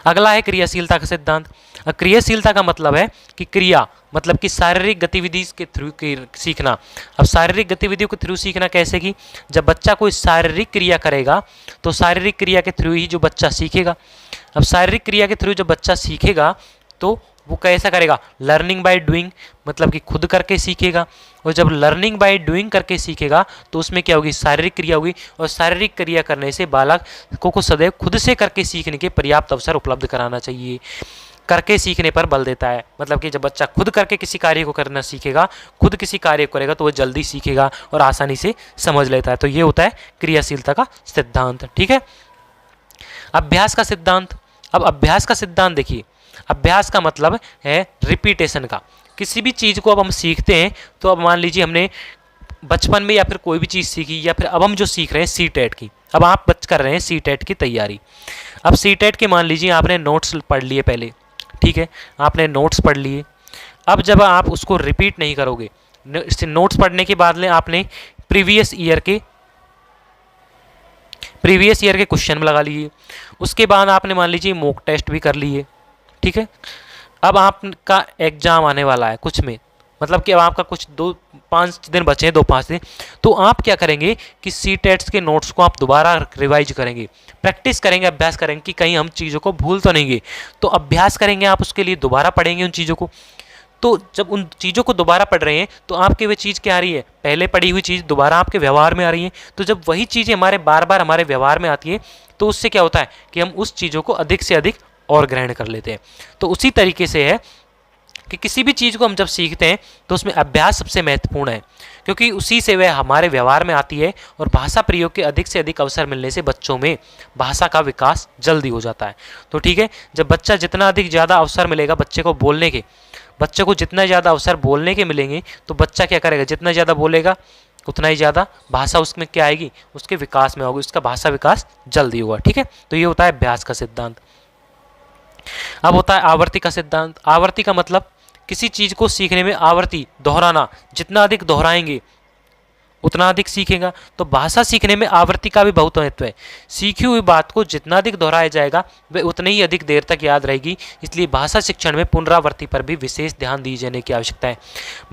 अगला है क्रियाशीलता का सिद्धांत। क्रियाशीलता का मतलब है कि क्रिया मतलब कि शारीरिक गतिविधि के थ्रू सीखना। अब शारीरिक गतिविधियों के थ्रू सीखना कैसे कि जब बच्चा कोई शारीरिक क्रिया करेगा तो शारीरिक क्रिया के थ्रू ही जो बच्चा सीखेगा। अब शारीरिक क्रिया के थ्रू जब बच्चा सीखेगा तो वो कैसा करेगा, लर्निंग बाय डूइंग, मतलब कि खुद करके सीखेगा। और जब लर्निंग बाय डूइंग करके सीखेगा तो उसमें क्या होगी, शारीरिक क्रिया होगी, और शारीरिक क्रिया करने से बालक को सदैव खुद से करके सीखने के पर्याप्त अवसर उपलब्ध कराना चाहिए। करके सीखने पर बल देता है, मतलब कि जब बच्चा खुद करके किसी कार्य को करना सीखेगा, खुद किसी कार्य को करेगा तो वह जल्दी सीखेगा और आसानी से समझ लेता है। तो ये होता है क्रियाशीलता का सिद्धांत। ठीक है। अभ्यास का सिद्धांत। अब अभ्यास का सिद्धांत देखिए, अभ्यास का मतलब है रिपीटेशन का। किसी भी चीज़ को अब हम सीखते हैं तो अब मान लीजिए हमने बचपन में या फिर कोई भी चीज़ सीखी, या फिर अब हम जो सीख रहे हैं सीटेट की, अब आप कर रहे हैं सीटेट की तैयारी। अब सीटेट के मान लीजिए आपने नोट्स पढ़ लिए पहले, ठीक है, आपने नोट्स पढ़ लिए। अब जब आप उसको रिपीट नहीं करोगे, नोट्स पढ़ने के बाद आपने प्रीवियस ईयर के क्वेश्चन लगा लिए, उसके बाद आपने मान लीजिए मॉक टेस्ट भी कर लिए, ठीक है। अब आपका एग्जाम आने वाला है कुछ में, मतलब कि अब आपका कुछ 2-5 दिन बचे हैं, 2-5 दिन, तो आप क्या करेंगे कि सीटेट्स के नोट्स को आप दोबारा रिवाइज करेंगे, प्रैक्टिस करेंगे, अभ्यास करेंगे कि कहीं हम चीज़ों को भूल तो नहीं गए। तो अभ्यास करेंगे आप, उसके लिए दोबारा पढ़ेंगे उन चीज़ों को। तो जब उन चीज़ों को दोबारा पढ़ रहे हैं तो आपके वे चीज़ क्या आ रही है, पहले पढ़ी हुई चीज़ दोबारा आपके व्यवहार में आ रही है। तो जब वही चीज़ें हमारे बार बार हमारे व्यवहार में आती है तो उससे क्या होता है कि हम उस चीज़ों को अधिक से अधिक और ग्रहण कर लेते हैं। तो उसी तरीके से है कि किसी भी चीज़ को हम जब सीखते हैं तो उसमें अभ्यास सबसे महत्वपूर्ण है, क्योंकि उसी से वह हमारे व्यवहार में आती है, और भाषा प्रयोग के अधिक से अधिक अवसर मिलने से बच्चों में भाषा का विकास जल्दी हो जाता है। तो ठीक है, जब बच्चा जितना अधिक ज़्यादा अवसर मिलेगा बच्चे को बोलने के, बच्चे को जितना ज़्यादा अवसर बोलने के मिलेंगे तो बच्चा क्या करेगा, जितना ज़्यादा बोलेगा उतना ही ज़्यादा भाषा उसमें क्या आएगी, उसके विकास में होगी, उसका भाषा विकास जल्दी होगा। ठीक है, तो ये होता है अभ्यास का सिद्धांत। अब होता है आवर्ती का सिद्धांत। आवर्ती का मतलब किसी चीज़ को सीखने में आवर्ती, दोहराना, जितना अधिक दोहराएंगे उतना अधिक सीखेगा। तो भाषा सीखने में आवर्ती का भी बहुत महत्व है। सीखी हुई बात को जितना अधिक दोहराया जाएगा वह उतनी ही अधिक देर तक याद रहेगी। इसलिए भाषा शिक्षण में पुनरावृत्ति पर भी विशेष ध्यान दिए जाने की आवश्यकता है।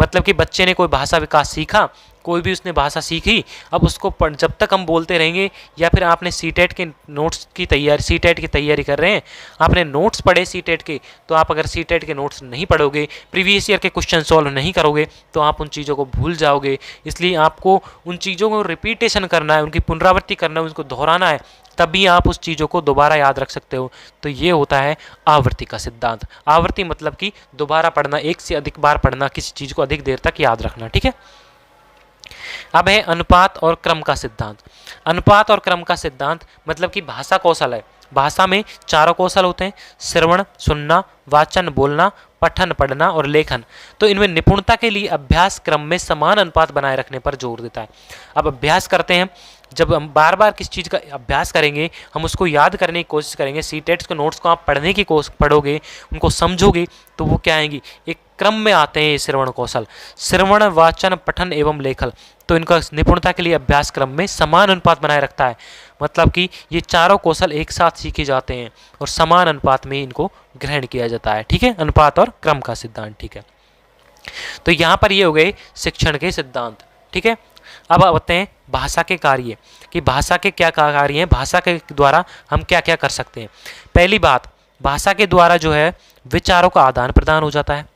मतलब कि बच्चे ने कोई भाषा विकास सीखा, कोई भी उसने भाषा सीखी, अब उसको जब तक हम बोलते रहेंगे, या फिर आपने सीटेट के नोट्स की तैयारी, सीटेट की तैयारी कर रहे हैं, आपने नोट्स पढ़े सीटेट के, तो आप अगर सीटेट के नोट्स नहीं पढ़ोगे, प्रीवियस ईयर के क्वेश्चन सॉल्व नहीं करोगे तो आप उन चीज़ों को भूल जाओगे। इसलिए आपको उन चीज़ों को रिपीटेशन करना है, उनकी पुनरावृत्ति करना है, उनको दोहराना है, तभी आप उस चीज़ों को दोबारा याद रख सकते हो। तो ये होता है आवृत्ति का सिद्धांत। आवृत्ति मतलब कि दोबारा पढ़ना, एक से अधिक बार पढ़ना, किसी चीज़ को अधिक देर तक याद रखना। ठीक है। अब है अनुपात और क्रम का सिद्धांत। अनुपात और क्रम का सिद्धांत मतलब कि भाषा कौशल है। भाषा में 4 कौशल होते हैं, श्रवण सुनना, वाचन बोलना, पठन पढ़ना और लेखन। तो इनमें निपुणता के लिए अभ्यास क्रम में समान अनुपात बनाए रखने पर जोर देता है। अब अभ्यास करते हैं, जब हम बार बार किस चीज़ का अभ्यास करेंगे, हम उसको याद करने की कोशिश करेंगे, सीटेट्स के नोट्स को आप पढ़ने की कोशिश पढ़ोगे, उनको समझोगे, तो वो क्या आएंगी, एक क्रम में आते हैं ये श्रवण कौशल, श्रवण वाचन पठन एवं लेखन। तो इनका निपुणता के लिए अभ्यास क्रम में समान अनुपात बनाए रखता है। मतलब कि ये 4 कौशल एक साथ सीखे जाते हैं और समान अनुपात में इनको ग्रहण किया जाता है। ठीक है, अनुपात और क्रम का सिद्धांत। ठीक है, तो यहाँ पर ये हो गए शिक्षण के सिद्धांत। ठीक है, अब आते हैं भाषा के कार्य, कि भाषा के क्या कार्य हैं, भाषा के द्वारा हम क्या क्या कर सकते हैं। पहली बात, भाषा के द्वारा जो है विचारों का आदान प्रदान हो जाता है।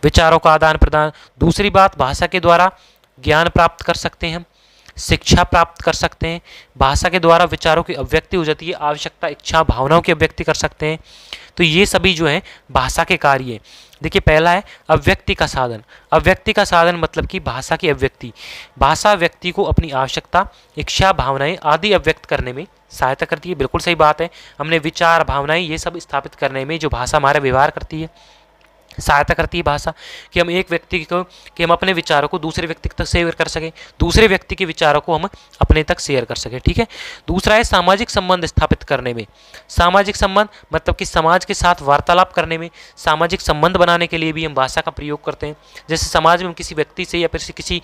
विचारों का आदान प्रदान। दूसरी बात, भाषा के द्वारा ज्ञान प्राप्त कर सकते हैं हम, शिक्षा प्राप्त कर सकते हैं, भाषा के द्वारा विचारों की अभिव्यक्ति हो जाती है, आवश्यकता, इच्छा, भावनाओं की अभिव्यक्ति कर सकते हैं। तो ये सभी जो है भाषा के कार्य हैं। देखिए पहला है अभिव्यक्ति का साधन। अभिव्यक्ति का साधन मतलब कि भाषा की अभिव्यक्ति। भाषा व्यक्ति को अपनी आवश्यकता, इच्छा, भावनाएं आदि अभिव्यक्त करने में सहायता करती है। बिल्कुल सही बात है। हमने विचार, भावनाएं ये सब स्थापित करने में जो भाषा हमारा व्यवहार करती है, सहायता करती है भाषा, कि हम एक व्यक्ति को, कि हम अपने विचारों को दूसरे व्यक्ति तक शेयर कर सकें, दूसरे व्यक्ति के विचारों को हम अपने तक शेयर कर सकें। ठीक है। दूसरा है सामाजिक संबंध स्थापित करने में। सामाजिक संबंध मतलब कि समाज के साथ वार्तालाप करने में, सामाजिक संबंध बनाने के लिए भी हम भाषा का प्रयोग करते हैं। जैसे समाज में हम किसी व्यक्ति से या फिर किसी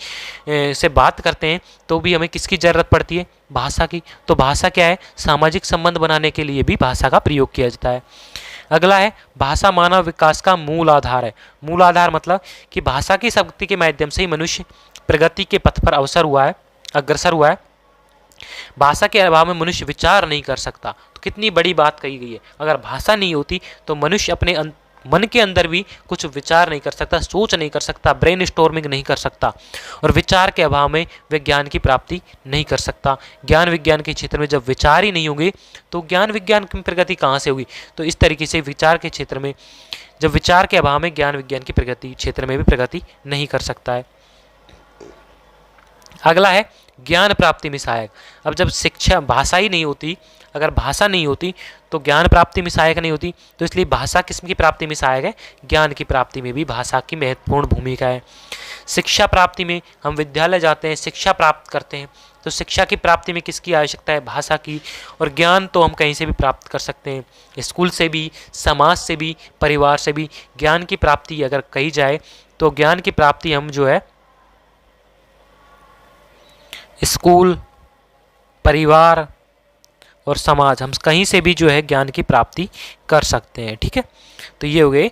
से बात करते हैं तो भी हमें किसकी ज़रूरत पड़ती है? भाषा की। तो भाषा क्या है? सामाजिक संबंध बनाने के लिए भी भाषा का प्रयोग किया जाता है। अगला है भाषा मानव विकास का मूल आधार है। मूल आधार मतलब कि भाषा की शक्ति के माध्यम से ही मनुष्य प्रगति के पथ पर अग्रसर हुआ है। भाषा के अभाव में मनुष्य विचार नहीं कर सकता। तो कितनी बड़ी बात कही गई है। अगर भाषा नहीं होती तो मनुष्य अपने मन के अंदर भी कुछ विचार नहीं कर सकता, सोच नहीं कर सकता, ब्रेन स्टॉर्मिंग नहीं कर सकता, और विचार के अभाव में वह ज्ञान की प्राप्ति नहीं कर सकता। ज्ञान विज्ञान के क्षेत्र में जब विचार ही नहीं होंगे तो ज्ञान विज्ञान की प्रगति कहाँ से होगी? तो इस तरीके से विचार के क्षेत्र में, जब विचार के अभाव में ज्ञान विज्ञान की प्रगति क्षेत्र में भी प्रगति नहीं कर सकता है। अगला है ज्ञान प्राप्ति में सहायक। अब जब शिक्षा, भाषा ही नहीं होती, अगर भाषा नहीं होती तो ज्ञान प्राप्ति में सहायक नहीं होती। तो इसलिए भाषा किसम की प्राप्ति में सहायक है? ज्ञान की प्राप्ति में भी भाषा की महत्वपूर्ण भूमिका है। शिक्षा प्राप्ति में हम विद्यालय जाते हैं, शिक्षा प्राप्त करते हैं, तो शिक्षा की प्राप्ति में किसकी आवश्यकता है? भाषा की। और ज्ञान तो हम कहीं से भी प्राप्त कर सकते हैं, स्कूल से भी, समाज से भी, परिवार से भी। ज्ञान की प्राप्ति अगर कही जाए तो ज्ञान की प्राप्ति हम जो है स्कूल, परिवार और समाज, हम कहीं से भी जो है ज्ञान की प्राप्ति कर सकते हैं। ठीक है। तो ये हो गए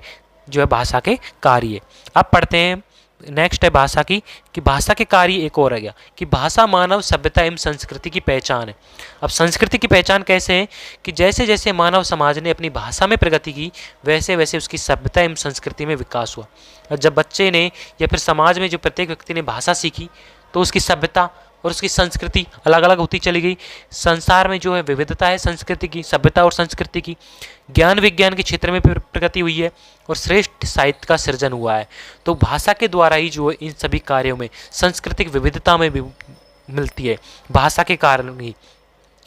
जो है भाषा के कार्य। अब पढ़ते हैं नेक्स्ट है भाषा की, कि भाषा के कार्य एक और है गया कि भाषा मानव सभ्यता एवं संस्कृति की पहचान है। अब संस्कृति की पहचान कैसे है? कि जैसे जैसे मानव समाज ने अपनी भाषा में प्रगति की वैसे वैसे उसकी सभ्यता एवं संस्कृति में विकास हुआ। और जब बच्चे ने या फिर समाज में जो प्रत्येक व्यक्ति ने भाषा सीखी तो उसकी सभ्यता और उसकी संस्कृति अलग अलग होती चली गई। संसार में जो है विविधता है संस्कृति की, सभ्यता और संस्कृति की। ज्ञान विज्ञान के क्षेत्र में प्रगति हुई है और श्रेष्ठ साहित्य का सृजन हुआ है। तो भाषा के द्वारा ही जो है इन सभी कार्यों में सांस्कृतिक विविधता में भी मिलती है, भाषा के कारण ही।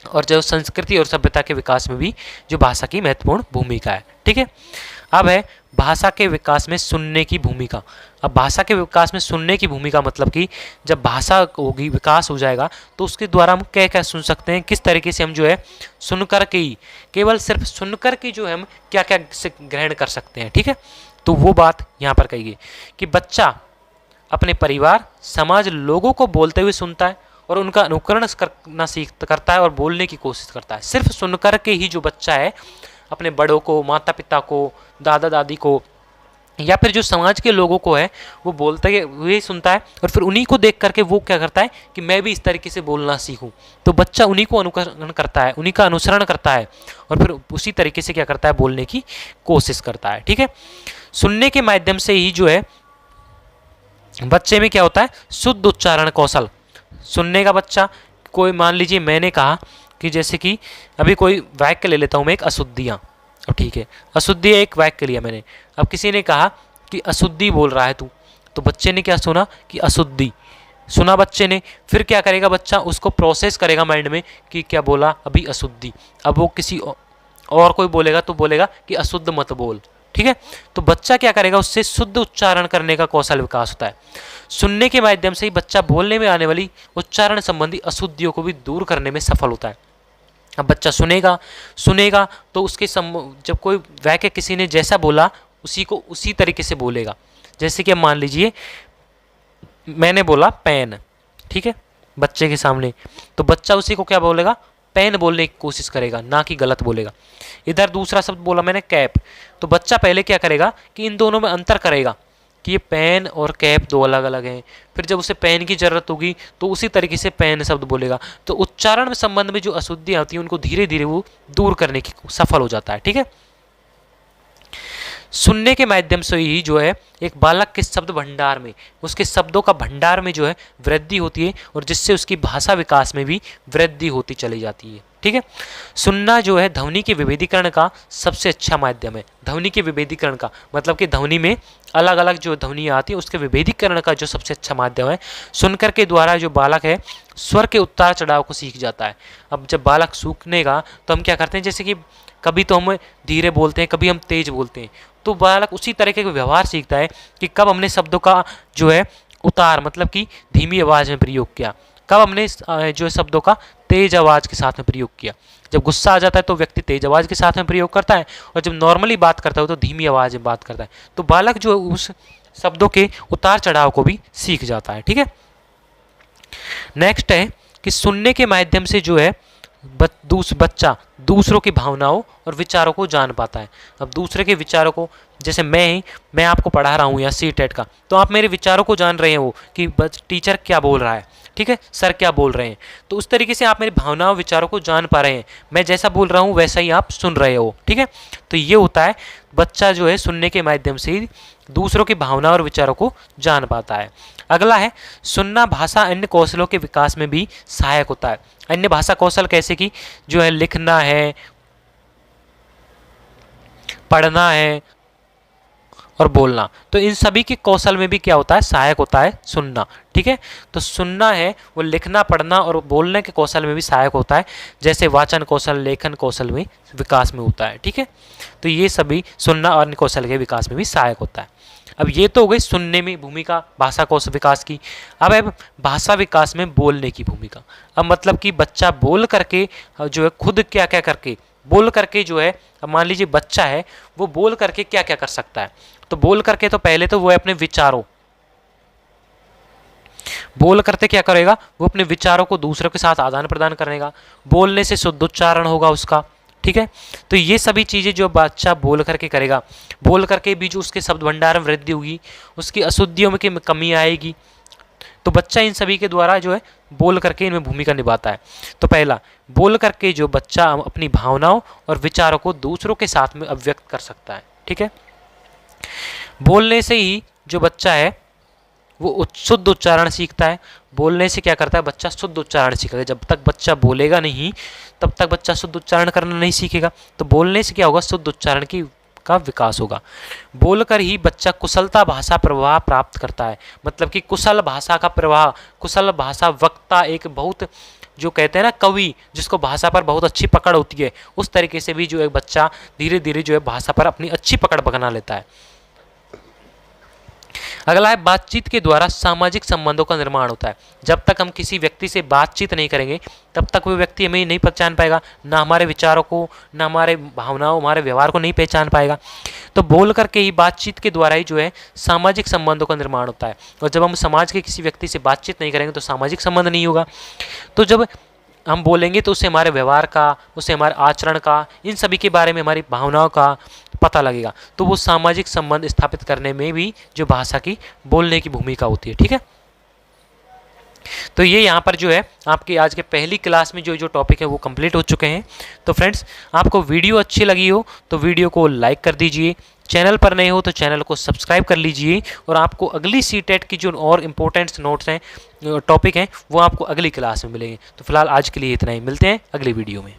और जो संस्कृति और सभ्यता के विकास में भी जो भाषा की महत्वपूर्ण भूमिका है। ठीक है। अब है भाषा के विकास में सुनने की भूमिका। अब भाषा के विकास में सुनने की भूमिका मतलब कि जब भाषा होगी, विकास हो जाएगा, तो उसके द्वारा हम क्या क्या सुन सकते हैं, किस तरीके से हम जो है सुनकर के ही, केवल सिर्फ सुनकर के जो है हम क्या क्या ग्रहण कर सकते हैं। ठीक है। तो वो बात यहाँ पर कही गई कि बच्चा अपने परिवार, समाज, लोगों को बोलते हुए सुनता है और उनका अनुकरण करना करता है और बोलने की कोशिश करता है। सिर्फ सुनकर के ही जो बच्चा है अपने बड़ों को, माता पिता को, दादा दादी को या फिर जो समाज के लोगों को है वो बोलते हुए सुनता है, और फिर उन्हीं को देख करके वो क्या करता है कि मैं भी इस तरीके से बोलना सीखूं। तो बच्चा उन्हीं को अनुकरण करता है, उन्हीं का अनुसरण करता है और फिर उसी तरीके से क्या करता है, बोलने की कोशिश करता है। ठीक है। सुनने के माध्यम से ही जो है बच्चे में क्या होता है, शुद्ध उच्चारण कौशल। सुनने का बच्चा, कोई मान लीजिए मैंने कहा कि जैसे कि अभी कोई वाक्य ले लेता हूँ मैं, एक अशुद्धियाँ। अब ठीक है, अशुद्धि एक वाक्य लिया मैंने। अब किसी ने कहा कि अशुद्धि बोल रहा है तू, तो बच्चे ने क्या सुना कि अशुद्धि सुना बच्चे ने। फिर क्या करेगा बच्चा, उसको प्रोसेस करेगा माइंड में कि क्या बोला अभी, अशुद्धि। अब वो किसी और कोई बोलेगा तो बोलेगा कि अशुद्ध मत बोल। ठीक है। तो बच्चा क्या करेगा, उससे शुद्ध उच्चारण करने का कौशल विकास होता है। सुनने के माध्यम से ही बच्चा बोलने में आने वाली उच्चारण संबंधी अशुद्धियों को भी दूर करने में सफल होता है। अब बच्चा सुनेगा तो उसके जब कोई वाक्य किसी ने जैसा बोला उसी को उसी तरीके से बोलेगा। जैसे कि मान लीजिए मैंने बोला पेन, ठीक है, बच्चे के सामने, तो बच्चा उसी को क्या बोलेगा, पेन बोलने की कोशिश करेगा, ना कि गलत बोलेगा। इधर दूसरा शब्द बोला मैंने कैप, तो बच्चा पहले क्या करेगा कि इन दोनों में अंतर करेगा कि ये पेन और कैप दो अलग अलग हैं। फिर जब उसे पेन की ज़रूरत होगी तो उसी तरीके से पेन शब्द बोलेगा। तो उच्चारण में संबंध में जो अशुद्धियाँ होती हैं उनको धीरे धीरे वो दूर करने की सफल हो जाता है। ठीक है। सुनने के माध्यम से ही जो है एक बालक के शब्द भंडार में, उसके शब्दों का भंडार में जो है वृद्धि होती है और जिससे उसकी भाषा विकास में भी वृद्धि होती चली जाती है। ठीक है, सुनना जो है ध्वनि के विभेदीकरण का सबसे अच्छा माध्यम है। ध्वनि के विभेदीकरण का मतलब कि ध्वनि में अलग अलग जो ध्वनियाँ आती है उसके विभेदीकरण का जो सबसे अच्छा माध्यम है। सुनकर के द्वारा जो बालक है स्वर के उतार चढ़ाव को सीख जाता है। अब जब बालक सूखनेगा तो हम क्या करते हैं, जैसे कि कभी तो हम धीरे बोलते हैं, कभी हम तेज बोलते हैं, तो बालक उसी तरीके का व्यवहार सीखता है कि कब हमने शब्दों का जो है उतार मतलब कि धीमी आवाज़ में प्रयोग किया, कब हमने जो है शब्दों का तेज आवाज़ के साथ में प्रयोग किया। जब गुस्सा आ जाता है तो व्यक्ति तेज आवाज़ के साथ में प्रयोग करता है और जब नॉर्मली बात करता है तो धीमी आवाज़ में बात करता है। तो बालक जो उस शब्दों के उतार चढ़ाव को भी सीख जाता है। ठीक है, नेक्स्ट है कि सुनने के माध्यम से जो है बच्चा दूसरों की भावनाओं और विचारों को जान पाता है। अब दूसरे के विचारों को, जैसे मैं आपको पढ़ा रहा हूँ या सी-टेट का, तो आप मेरे विचारों को जान रहे हो कि टीचर क्या बोल रहा है, ठीक है, सर क्या बोल रहे हैं, तो उस तरीके से आप मेरी भावनाओं विचारों को जान पा रहे हैं। मैं जैसा बोल रहा हूँ वैसा ही आप सुन रहे हो। ठीक है, तो ये होता है बच्चा जो है सुनने के माध्यम से ही दूसरों की भावना और विचारों को जान पाता है। अगला है सुनना भाषा अन्य कौशलों के विकास में भी सहायक होता है। अन्य भाषा कौशल कैसे कि जो है लिखना है, पढ़ना है और बोलना, तो इन सभी के कौशल में भी क्या होता है, सहायक होता है सुनना। ठीक है, तो सुनना है वो लिखना, पढ़ना और बोलने के कौशल में भी सहायक होता है, जैसे वाचन कौशल, लेखन कौशल में विकास में होता है। ठीक है, तो ये सभी सुनना और अन्य कौशल के विकास में भी सहायक होता है। अब ये तो हो गई सुनने में भूमिका भाषा कौशल विकास की। अब है भाषा विकास में बोलने की भूमिका। अब मतलब कि बच्चा बोल करके जो है खुद क्या क्या करके बोल करके जो है, अब मान लीजिए बच्चा है वो बोल करके क्या क्या कर सकता है, तो बोल करके तो पहले तो वो अपने विचारों, बोल करते क्या करेगा, वो अपने विचारों को दूसरों के साथ आदान प्रदान करेगा, बोलने से शुद्ध उच्चारण होगा उसका। ठीक है, तो ये सभी चीज़ें जो बच्चा बोल करके करेगा, बोल करके भी जो उसके शब्द भंडार में वृद्धि होगी, उसकी अशुद्धियों में कमी आएगी, तो बच्चा इन सभी के द्वारा जो है बोल करके इनमें भूमिका निभाता है। तो पहला, बोल करके जो बच्चा अपनी भावनाओं और विचारों को दूसरों के साथ में अभिव्यक्त कर सकता है। ठीक है, बोलने से ही जो बच्चा है वो शुद्ध उच्चारण सीखता है। बोलने से क्या करता है, बच्चा शुद्ध उच्चारण सीखेगा। जब तक बच्चा बोलेगा नहीं तब तक बच्चा शुद्ध उच्चारण करना नहीं सीखेगा। तो बोलने से क्या होगा, शुद्ध उच्चारण का विकास होगा। बोलकर ही बच्चा कुशलता भाषा प्रवाह प्राप्त करता है। मतलब कि कुशल भाषा का प्रवाह, कुशल भाषा वक्ता, एक बहुत जो कहते हैं ना कवि, जिसको भाषा पर बहुत अच्छी पकड़ होती है, उस तरीके से भी जो एक बच्चा धीरे धीरे जो है भाषा पर अपनी अच्छी पकड़ बना लेता है। अगला है बातचीत के द्वारा सामाजिक संबंधों का निर्माण होता है। जब तक हम किसी व्यक्ति से बातचीत नहीं करेंगे तब तक वो व्यक्ति हमें नहीं पहचान पाएगा, ना हमारे विचारों को, ना हमारे भावनाओं, हमारे व्यवहार को नहीं पहचान पाएगा। तो बोल करके ही, बातचीत के द्वारा ही जो है सामाजिक संबंधों का निर्माण होता है। और जब हम समाज के किसी व्यक्ति से बातचीत नहीं करेंगे तो सामाजिक संबंध नहीं होगा। तो जब हम बोलेंगे तो उससे हमारे व्यवहार का, उससे हमारे आचरण का, इन सभी के बारे में हमारी भावनाओं का पता लगेगा। तो वो सामाजिक संबंध स्थापित करने में भी जो भाषा की, बोलने की भूमिका होती है। ठीक है, तो ये यहाँ पर जो है आपकी आज के पहली क्लास में जो टॉपिक है वो कंप्लीट हो चुके हैं। तो फ्रेंड्स, आपको वीडियो अच्छी लगी हो तो वीडियो को लाइक कर दीजिए, चैनल पर नए हो तो चैनल को सब्सक्राइब कर लीजिए, और आपको अगली सी-टेट की जो और इम्पोर्टेंट नोट्स हैं, टॉपिक हैं, वो आपको अगली क्लास में मिलेंगे। तो फिलहाल आज के लिए इतना ही, मिलते हैं अगली वीडियो में।